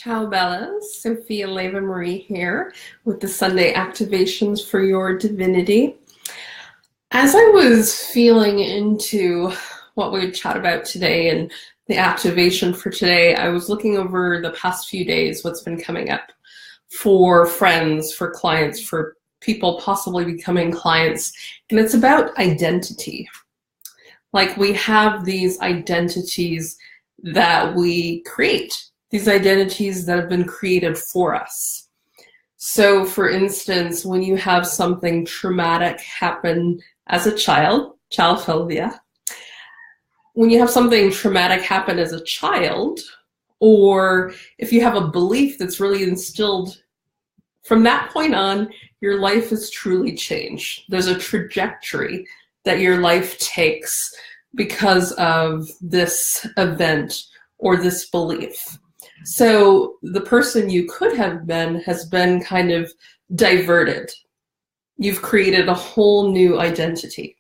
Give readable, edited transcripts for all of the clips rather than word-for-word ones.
Ciao Bellas, Sophia Leva Marie here with the Sunday activations for your Divinity. As I was feeling into what we would chat about today and the activation for today, I was looking over the past few days what's been coming up for friends, for clients, for people possibly becoming clients, and it's about identity. Like we have these identities that we create, these identities that have been created for us. So for instance, when you have something traumatic happen as a child Sophia, when you have something traumatic happen as a child, or if you have a belief that's really instilled from that point on, your life is truly changed. There's a trajectory that your life takes because of this event or this belief. So the person you could have been has been kind of diverted. You've created a whole new identity.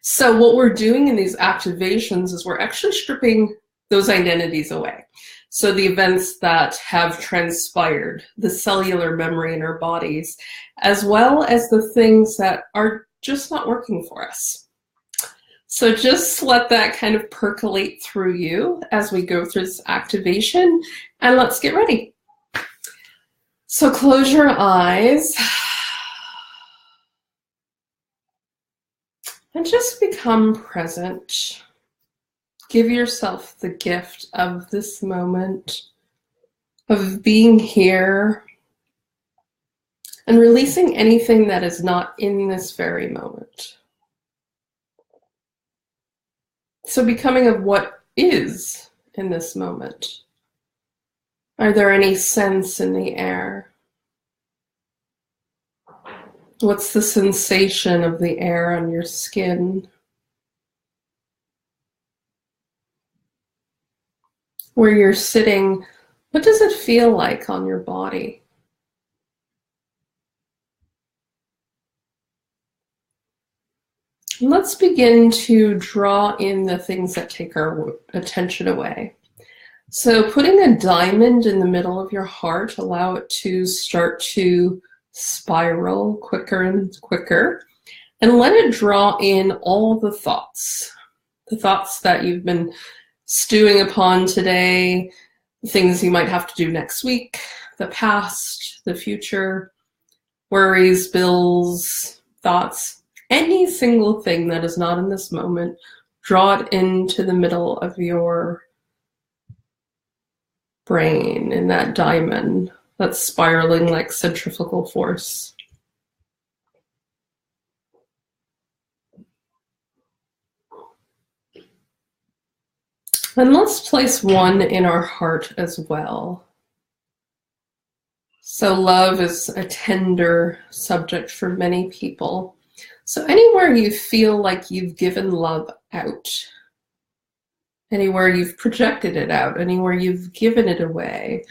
So what we're doing in these activations is we're actually stripping those identities away. So the events that have transpired, the cellular memory in our bodies, as well as the things that are just not working for us. So just let that kind of percolate through you as we go through this activation, and let's get ready. So close your eyes and just become present. Give yourself the gift of this moment, of being here and releasing anything that is not in this very moment. So becoming of what is in this moment. Are there any scents in the air? What's the sensation of the air on your skin? Where you're sitting, what does it feel like on your body? Let's begin to draw in the things that take our attention away. So putting a diamond in the middle of your heart, allow it to start to spiral quicker and quicker, and let it draw in all the thoughts that you've been stewing upon today, things you might have to do next week, the past, the future, worries, bills, thoughts. Any single thing that is not in this moment, draw it into the middle of your brain in that diamond that's spiraling like centrifugal force. And let's place one in our heart as well. So love is a tender subject for many people. So anywhere you feel like you've given love out, anywhere you've projected it out, anywhere you've given it away,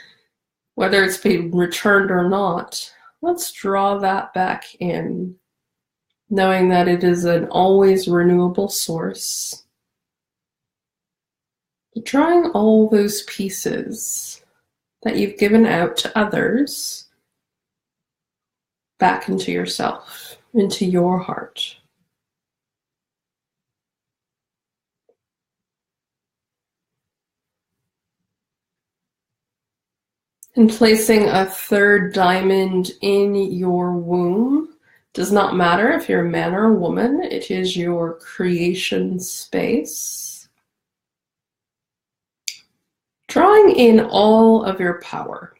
whether it's been returned or not, let's draw that back in, knowing that it is an always renewable source. Drawing all those pieces that you've given out to others back into yourself, into your heart. And placing a third diamond in your womb. Does not matter if you're a man or a woman, it is your creation space. Drawing in all of your power,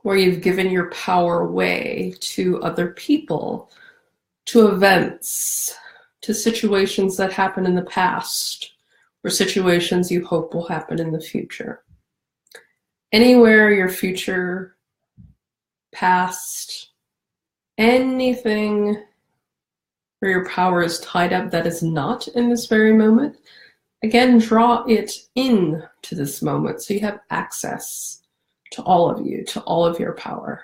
where you've given your power away to other people, to events, to situations that happened in the past, or situations you hope will happen in the future. Anywhere your future, past, anything where your power is tied up that is not in this very moment, again, draw it in to this moment so you have access to all of you, to all of your power.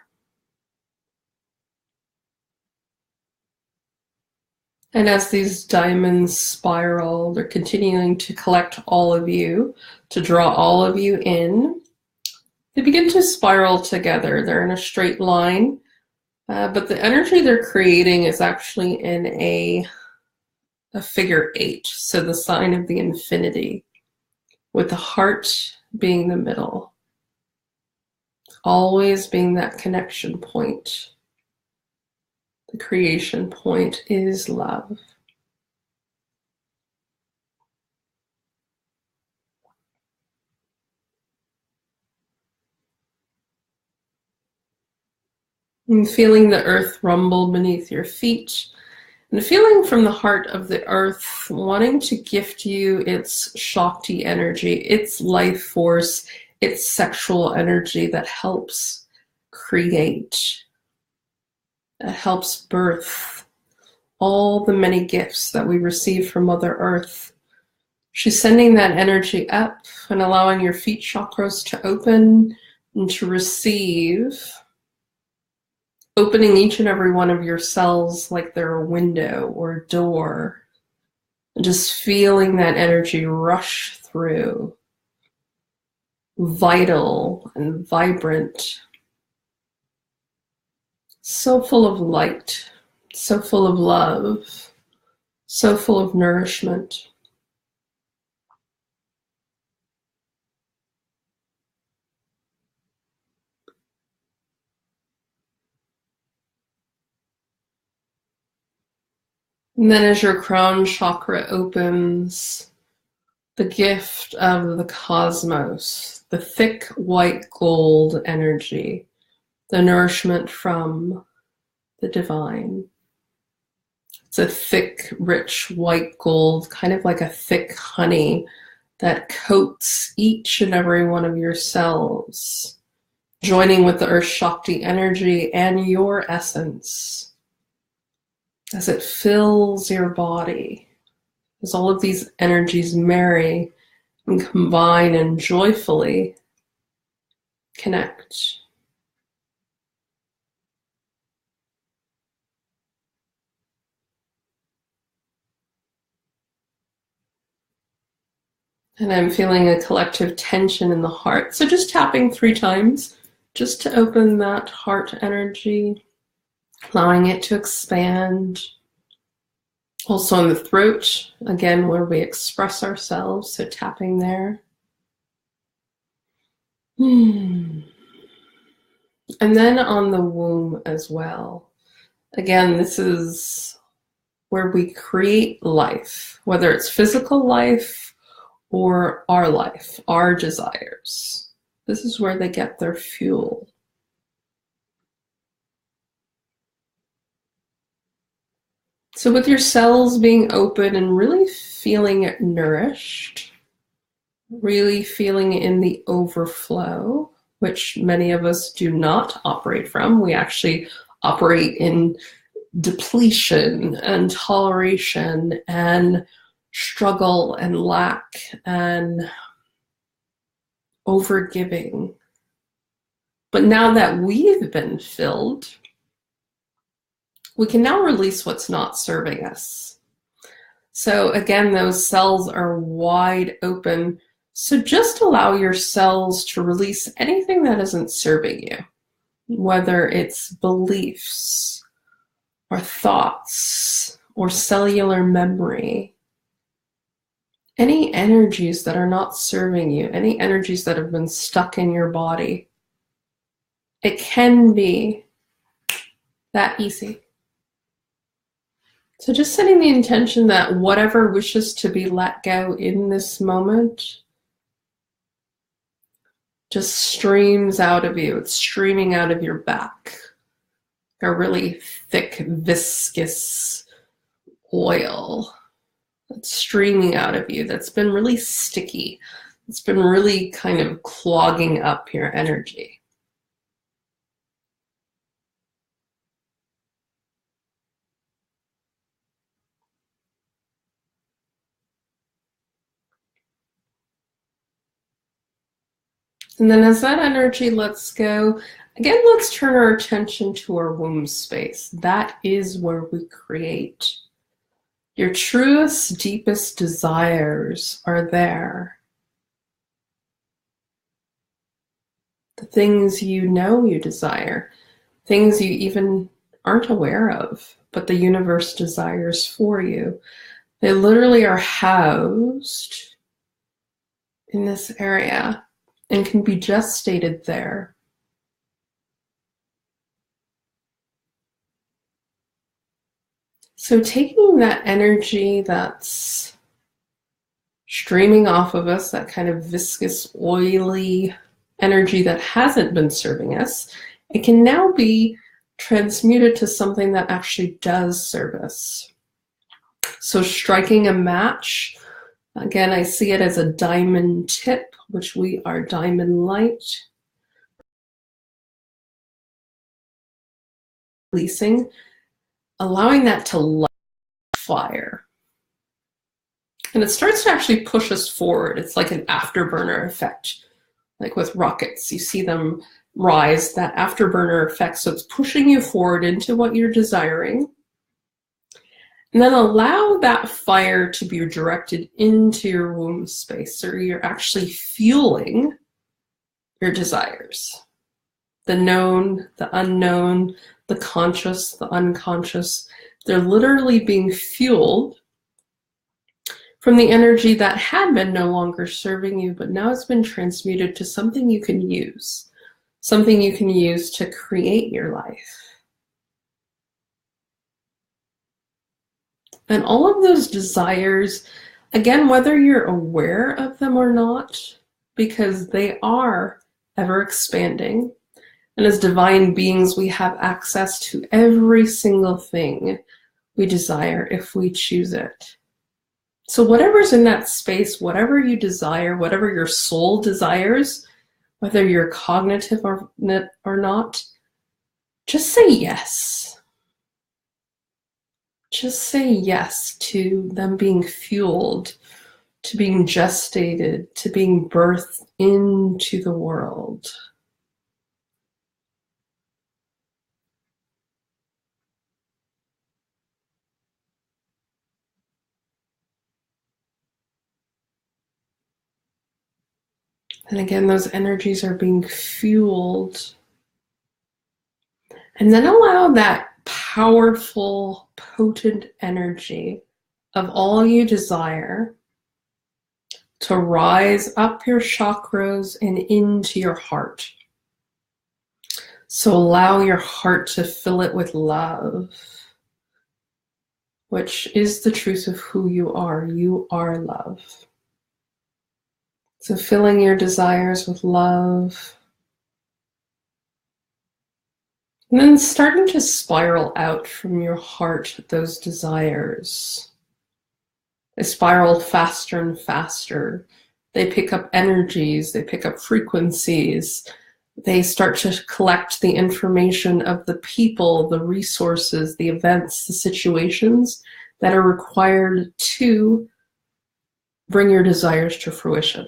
And as these diamonds spiral, they're continuing to collect all of you, to draw all of you in. They begin to spiral together. They're in a straight line, but the energy they're creating is actually in a figure 8, so the sign of the infinity, with the heart being the middle, always being that connection point. The creation point is love. And feeling the earth rumble beneath your feet, and feeling from the heart of the earth wanting to gift you its Shakti energy, its life force, its sexual energy that helps create, that helps birth all the many gifts that we receive from Mother Earth. She's sending that energy up and allowing your feet chakras to open and to receive, opening each and every one of your cells like they're a window or a door, and just feeling that energy rush through, vital and vibrant, so full of light, so full of love, so full of nourishment. And then as your crown chakra opens, the gift of the cosmos, the thick white gold energy, the nourishment from the divine. It's a thick, rich white gold, kind of like a thick honey that coats each and every one of your cells, joining with the Earth Shakti energy and your essence as it fills your body, as all of these energies marry and combine and joyfully connect. And I'm feeling a collective tension in the heart. So just tapping 3 times just to open that heart energy, allowing it to expand. Also in the throat, again, where we express ourselves, so tapping there. And then on the womb as well. Again, this is where we create life, whether it's physical life or our life, our desires. This is where they get their fuel. So with your cells being open and really feeling nourished, really feeling in the overflow, which many of us do not operate from. We actually operate in depletion and toleration and struggle and lack and overgiving. But now that we've been filled, we can now release what's not serving us. So again, those cells are wide open. So just allow your cells to release anything that isn't serving you, whether it's beliefs or thoughts or cellular memory. Any energies that are not serving you, any energies that have been stuck in your body. It can be that easy. So just setting the intention that whatever wishes to be let go in this moment just streams out of you. It's streaming out of your back. A really thick, viscous oil that's streaming out of you, that's been really sticky. It's been really kind of clogging up your energy. And then as that energy lets go, again, let's turn our attention to our womb space. That is where we create. Your truest, deepest desires are there. The things you know you desire, things you even aren't aware of, but the universe desires for you. They literally are housed in this area and can be gestated there. So taking that energy that's streaming off of us, that kind of viscous, oily energy that hasn't been serving us, it can now be transmuted to something that actually does serve us. So striking a match, again, I see it as a diamond tip, which we are diamond light. Releasing, allowing that to light fire. And it starts to actually push us forward. It's like an afterburner effect. Like with rockets, you see them rise, that afterburner effect. So it's pushing you forward into what you're desiring. And then allow that fire to be directed into your womb space. So you're actually fueling your desires. The known, the unknown, the conscious, the unconscious. They're literally being fueled from the energy that had been no longer serving you, but now it's been transmuted to something you can use. Something you can use to create your life. And all of those desires, again, whether you're aware of them or not, because they are ever expanding. And as divine beings, we have access to every single thing we desire if we choose it. So whatever's in that space, whatever you desire, whatever your soul desires, whether you're cognitive or not, just say yes. Just say yes to them being fueled, to being gestated, to being birthed into the world. And again, those energies are being fueled. And then allow that powerful, potent energy of all you desire to rise up your chakras and into your heart. So allow your heart to fill it with love, which is the truth of who you are. You are love. So filling your desires with love. And then starting to spiral out from your heart those desires. They spiral faster and faster. They pick up energies, they pick up frequencies. They start to collect the information of the people, the resources, the events, the situations that are required to bring your desires to fruition.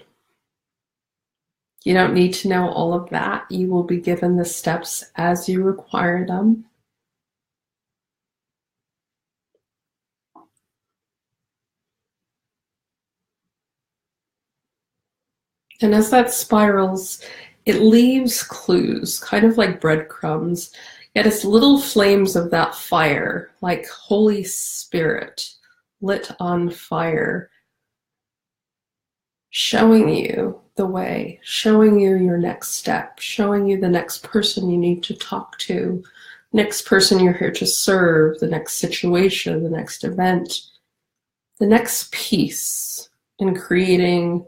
You don't need to know all of that. You will be given the steps as you require them. And as that spirals, it leaves clues, kind of like breadcrumbs, yet it's little flames of that fire, like Holy Spirit lit on fire, showing you the way, showing you your next step, showing you the next person you need to talk to, next person you're here to serve, the next situation, the next event, the next piece in creating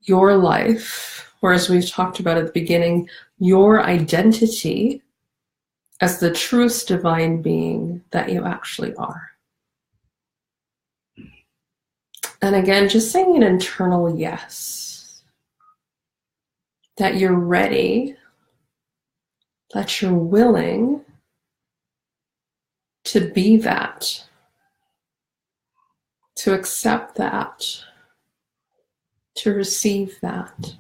your life, or as we've talked about at the beginning, your identity as the truest divine being that you actually are. And again, just saying an internal yes, that you're ready, that you're willing to be that, to accept that, to receive that.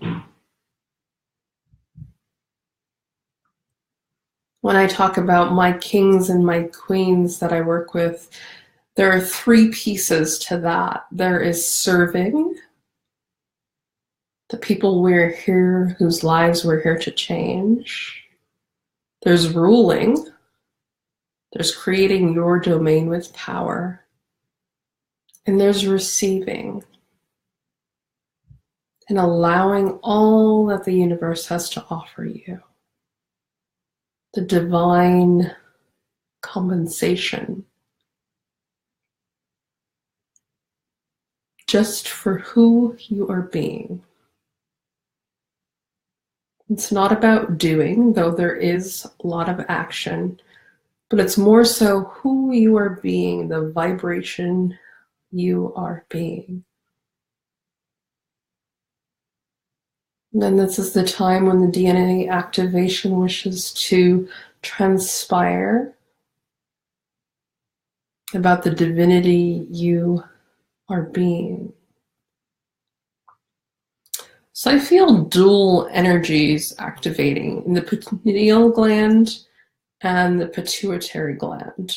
When I talk about my kings and my queens that I work with, there are 3 pieces to that. There is serving, the people we're here, whose lives we're here to change. There's ruling. There's creating your domain with power. And there's receiving and allowing all that the universe has to offer you. The divine compensation just for who you are being. It's not about doing, though there is a lot of action, but it's more so who you are being, the vibration you are being. And then this is the time when the DNA activation wishes to transpire about the divinity you are being. So I feel dual energies activating in the pineal gland and the pituitary gland.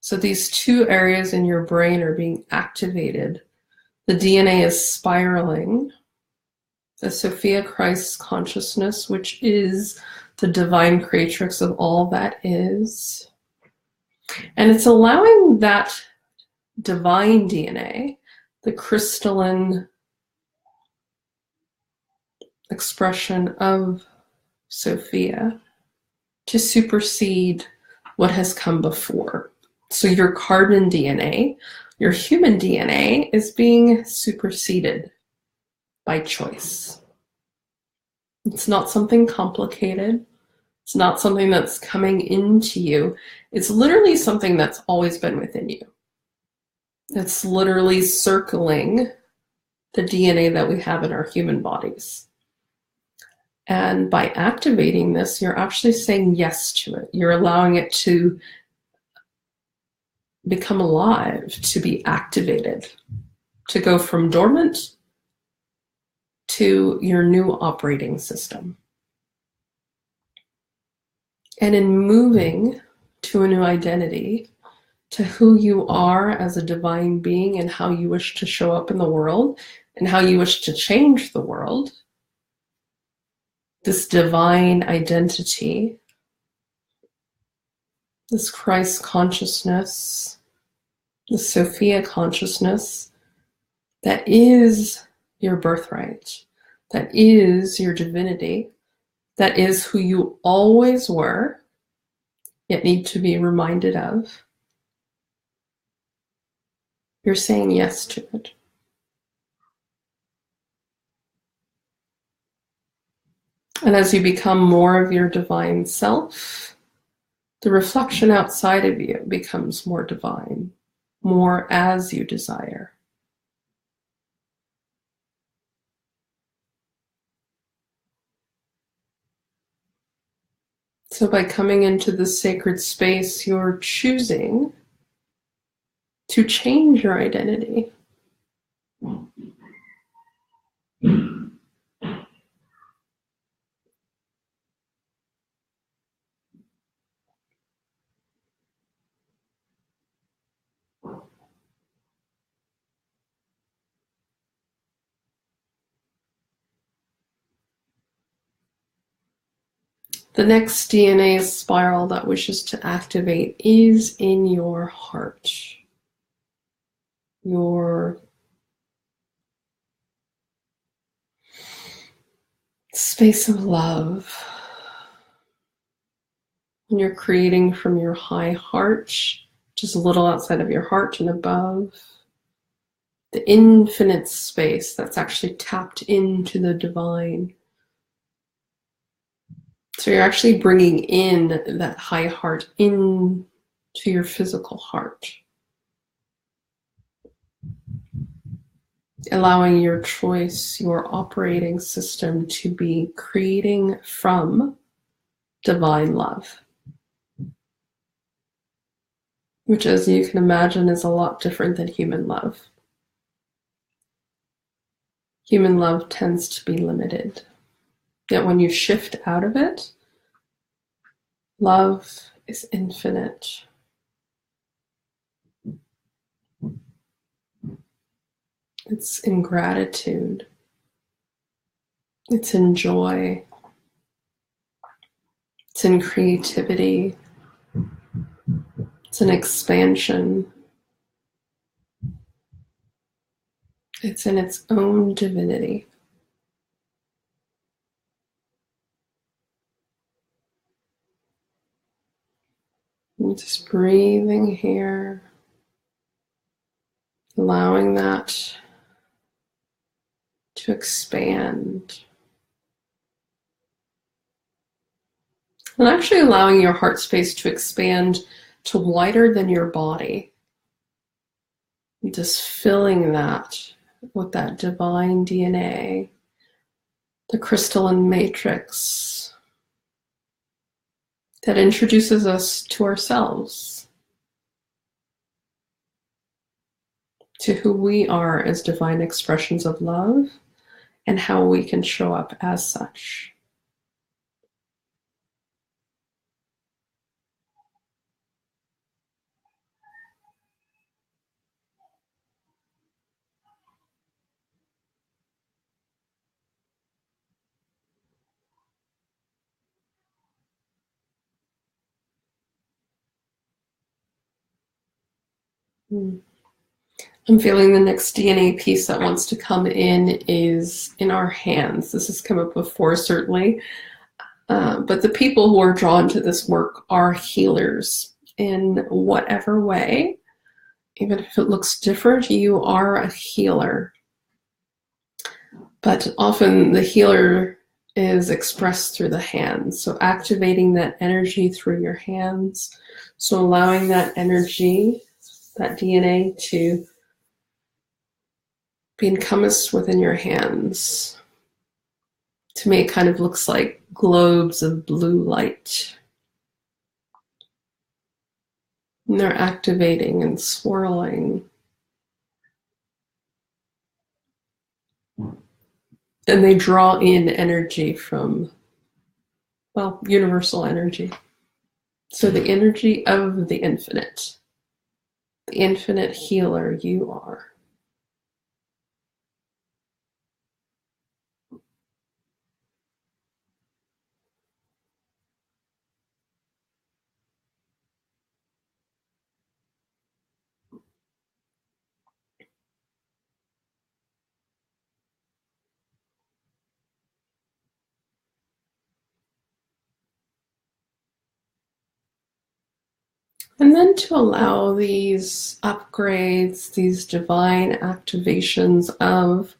So these two areas in your brain are being activated. The DNA is spiraling. The Sophia Christ consciousness, which is the divine creatrix of all that is. And it's allowing that divine DNA, the crystalline expression of Sophia, to supersede what has come before. So your carbon DNA, your human DNA, is being superseded by choice. It's not something complicated. It's not something that's coming into you. It's literally something that's always been within you. It's literally circling the DNA that we have in our human bodies. And by activating this, you're actually saying yes to it. You're allowing it to become alive, to be activated, to go from dormant to your new operating system. And in moving to a new identity, to who you are as a divine being and how you wish to show up in the world and how you wish to change the world, this divine identity, this Christ consciousness, the Sophia consciousness, that is your birthright, that is your divinity, that is who you always were, yet need to be reminded of. You're saying yes to it. And as you become more of your divine self, the reflection outside of you becomes more divine, more as you desire. So by coming into this sacred space, you're choosing to change your identity. The next DNA spiral that wishes to activate is in your heart, your space of love. When you're creating from your high heart, just a little outside of your heart and above, the infinite space that's actually tapped into the divine. So you're actually bringing in that high heart into your physical heart, allowing your choice, your operating system to be creating from divine love, which, as you can imagine, is a lot different than human love. Human love tends to be limited. Yet when you shift out of it, love is infinite. It's in gratitude. It's in joy. It's in creativity. It's in expansion. It's in its own divinity. And just breathing here, allowing that to expand. And actually allowing your heart space to expand to wider than your body. And just filling that with that divine DNA, the crystalline matrix that introduces us to ourselves, to who we are as divine expressions of love, and how we can show up as such. I'm feeling the next DNA piece that wants to come in is in our hands. This has come up before, certainly. But the people who are drawn to this work are healers in whatever way. Even if it looks different, you are a healer. But often the healer is expressed through the hands. So activating that energy through your hands. So allowing that energy, that DNA, to be encompassed within your hands. To me, it kind of looks like globes of blue light. And they're activating and swirling. And they draw in energy from, well, universal energy. So the energy of the infinite healer you are. And then to allow these upgrades, these divine activations of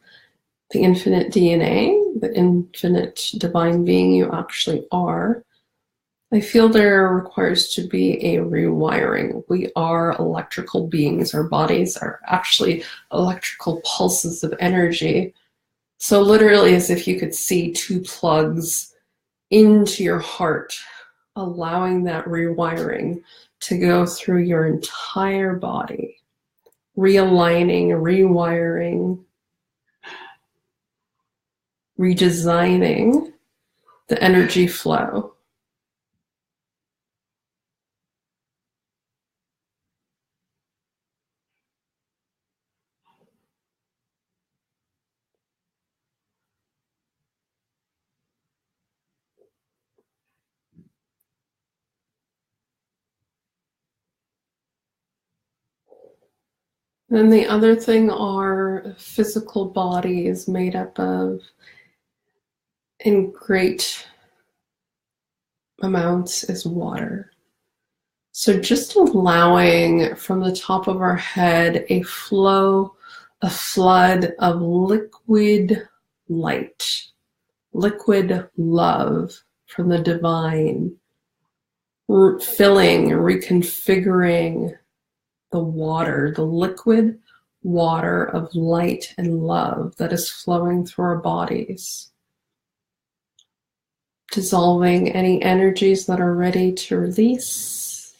the infinite DNA, the infinite divine being you actually are, I feel there requires to be a rewiring. We are electrical beings. Our bodies are actually electrical pulses of energy. So literally as if you could see two plugs into your heart, allowing that rewiring to go through your entire body, realigning, rewiring, redesigning the energy flow. Then the other thing are physical bodies made up of, in great amounts, is water. So just allowing from the top of our head a flow, a flood of liquid light, liquid love from the divine, filling, reconfiguring the water, the liquid water of light and love that is flowing through our bodies, dissolving any energies that are ready to release.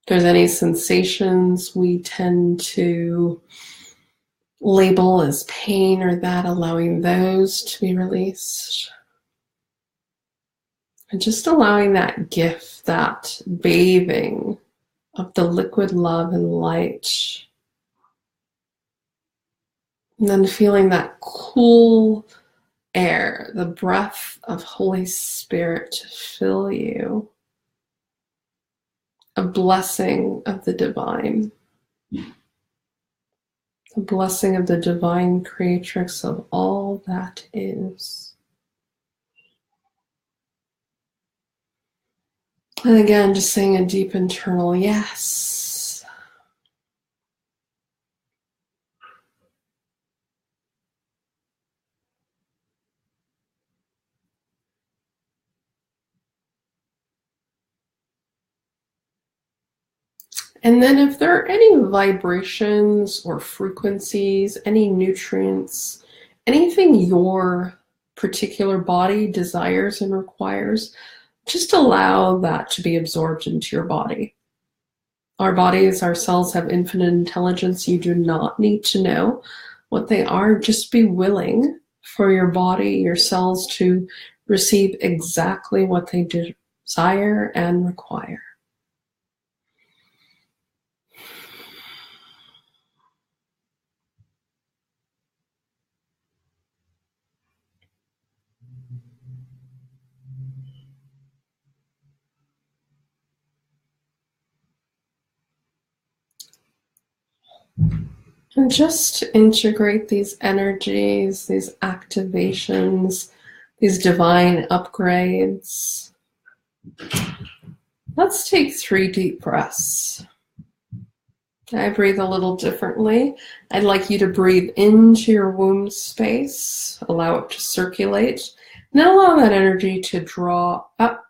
If there's any sensations we tend to label as pain or that, allowing those to be released. And just allowing that gift, that bathing of the liquid love and light. And then feeling that cool air, the breath of Holy Spirit to fill you. A blessing of the divine. A blessing of the divine creatrix of all that is. And again, just saying a deep internal yes. And then if there are any vibrations or frequencies, any nutrients, anything your particular body desires and requires, just allow that to be absorbed into your body. Our bodies, our cells have infinite intelligence. You do not need to know what they are. Just be willing for your body, your cells to receive exactly what they desire and require. And just integrate these energies, these activations, these divine upgrades. Let's take 3 deep breaths. I breathe a little differently. I'd like you to breathe into your womb space, allow it to circulate, and then allow that energy to draw up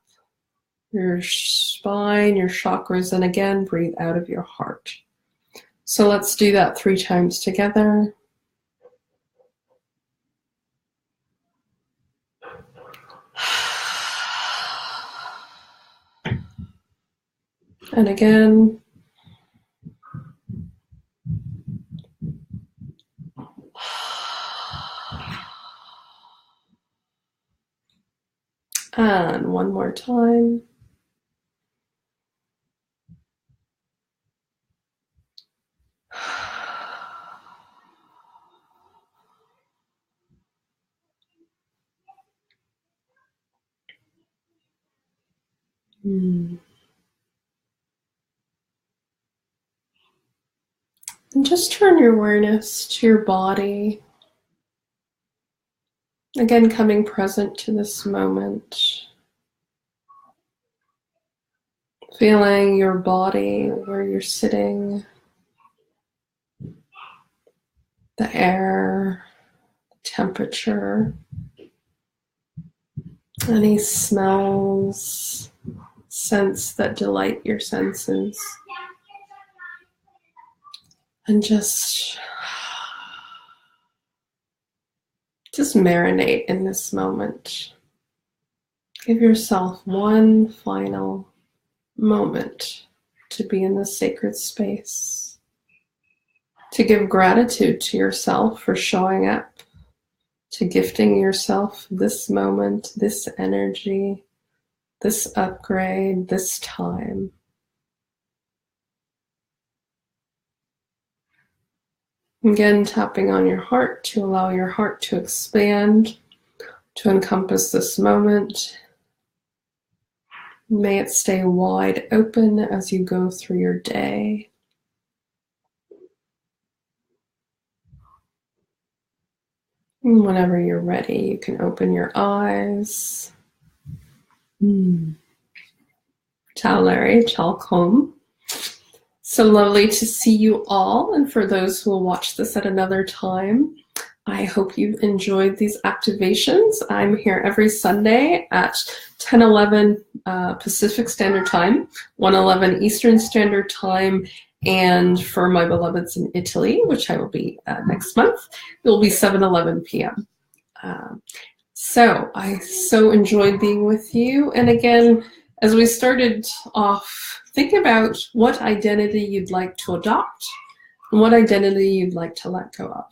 your spine, your chakras, and again, breathe out of your heart. So let's do that 3 times together. And again. And one more time. And just turn your awareness to your body. Again, coming present to this moment. Feeling your body, where you're sitting, the air, temperature, any smells, scents that delight your senses. And just marinate in this moment. Give yourself one final moment to be in this sacred space, to give gratitude to yourself for showing up, to gifting yourself this moment, this energy, this upgrade, this time. Again, tapping on your heart to allow your heart to expand, to encompass this moment. May it stay wide open as you go through your day. And whenever you're ready, you can open your eyes. Ciao, Larry. Ciao, Com. So lovely to see you all. And for those who will watch this at another time, I hope you enjoyed these activations. I'm here every Sunday at 10:11 Pacific Standard Time, 1:11 Eastern Standard Time, and for my beloveds in Italy, which I will be next month, it will be 7:11 p.m. So I so enjoyed being with you. And again, as we started off, think about what identity you'd like to adopt and what identity you'd like to let go of.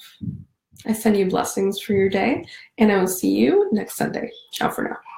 I send you blessings for your day, and I will see you next Sunday. Ciao for now.